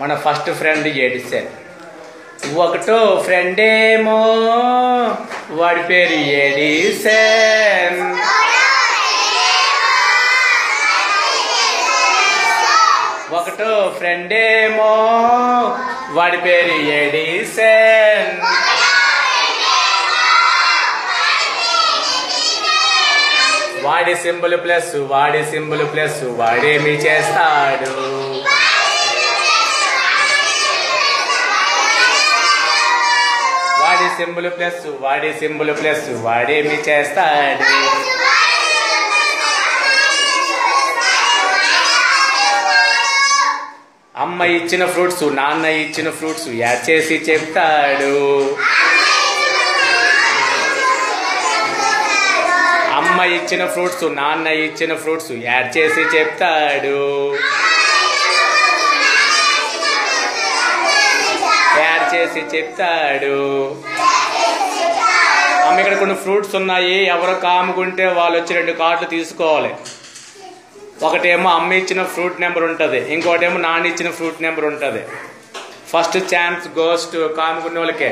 మన first friend Edison. ఒకటో friend ఏమో వాడి పేరు ఎడిసన్. ఒకటో ఫ్రెండ్ ఏమో వాడి పేరు ఎడిసన్. వాడి సింబల్ ప్లస్ వాడేమి చేస్తాడు? వాడి సింబల్ ప్లస్ వాడేమి చేస్తాడు? అమ్మ ఇచ్చిన ఫ్రూట్స్ నాన్న ఇచ్చిన ఫ్రూట్స్ యాడ్ చేసి చెప్తాడు. అమ్మ ఇచ్చిన ఫ్రూట్స్ నాన్న ఇచ్చిన ఫ్రూట్స్ యాడ్ చేసి చెప్తాడు. అమ్మ ఇక్కడ కొన్ని ఫ్రూట్స్ ఉన్నాయి, ఎవరో కాముకుంటే వాళ్ళు వచ్చి 2 కార్డులు తీసుకోవాలి. ఒకటేమో అమ్మ ఇచ్చిన ఫ్రూట్ నెంబర్ ఉంటుంది, ఇంకోటేమో నాన్న ఇచ్చిన ఫ్రూట్ నెంబర్ ఉంటుంది. ఫస్ట్ ఛాన్స్ గోస్ టు కాముకునే వాళ్ళకే.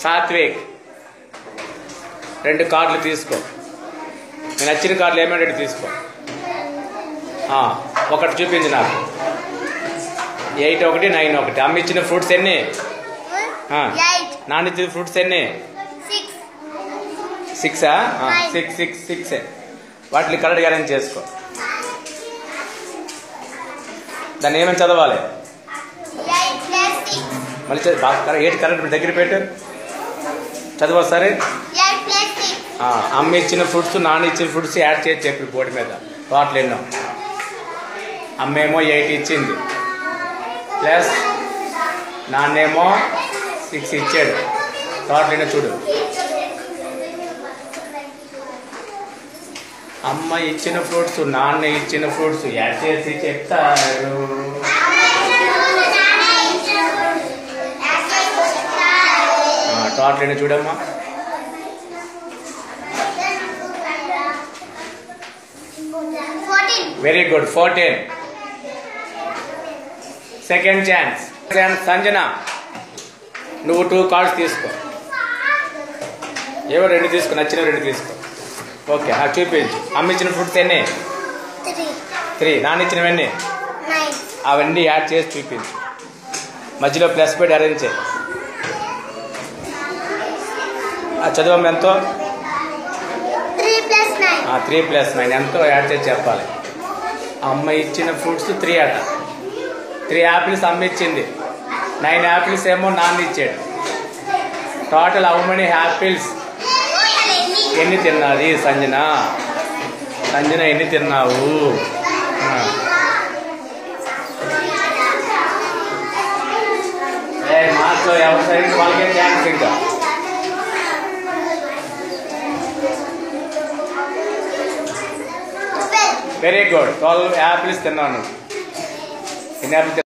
సాత్విక్ 2 కార్డులు తీసుకో. నేను నచ్చిన కార్డులు ఏమైనా తీసుకో. ఒకటి చూపించి నాకు. 8 1 9 1. అమ్మ ఇచ్చిన ఫ్రూట్స్ ఎన్ని? నాన్న ఇచ్చిన ఫ్రూట్స్ ఎన్ని? 6. 6 వాటిని కరెక్ట్గా అరేంజ్ చేసుకో. దాన్ని ఏమని చదవాలి? మళ్ళీ 8 కరెక్ట్ దగ్గర పెట్టు, చదువు సరే. అమ్మ ఇచ్చిన ఫ్రూట్స్ నాన్న ఇచ్చిన ఫ్రూట్స్ యాడ్ చేసి చెప్పి బోర్డు మీద టోటల్ ఎన్నో. అమ్మేమో 8 ఇచ్చింది, ప్లస్ నాన్నేమో 6 ఇచ్చాడు. టోటల్ ఎన్నో చూడు. అమ్మ ఇచ్చిన ఫ్రూట్స్ నాన్న ఇచ్చిన ఫ్రూట్స్ యాడ్ చేసి చెప్తారు. టోటల్ ఎన్నో చూడమ్మా. Very good, 14. Second chance. Sanjana నువ్వు 2 కార్డ్స్ తీసుకో. ఏవో 2 తీసుకో, నచ్చిన 2 తీసుకో. ఓకే, చూపించు. అమ్మ ఇచ్చిన ఫ్రూట్స్ ఎన్ని? 3. నాన్న ఇచ్చినవన్నీ? అవన్నీ యాడ్ చేసి చూపించు. మధ్యలో ప్లస్ పెట్టి అరేంజ్ చేయి. చదువు ఎంతో? 3 + 9 ఎంతో యాడ్ చేసి చెప్పాలి. అమ్మ ఇచ్చిన ఫ్రూట్స్ 3 అట. 3 యాపిల్స్ అమ్మ ఇచ్చింది, 9 యాపిల్స్ ఏమో నాన్న ఇచ్చాడు. Total how many apples? ఎన్ని తిన్నది సంజన? ఎన్ని తిన్నావు? మాటలో ఎవరు సరిగ్గా వాళ్ళకే ఛాన్స్. ఇంకా వెరీ గుడ్. 12 యాపిల్స్ తిన్నాను. ఎన్ని యాపిల్స్?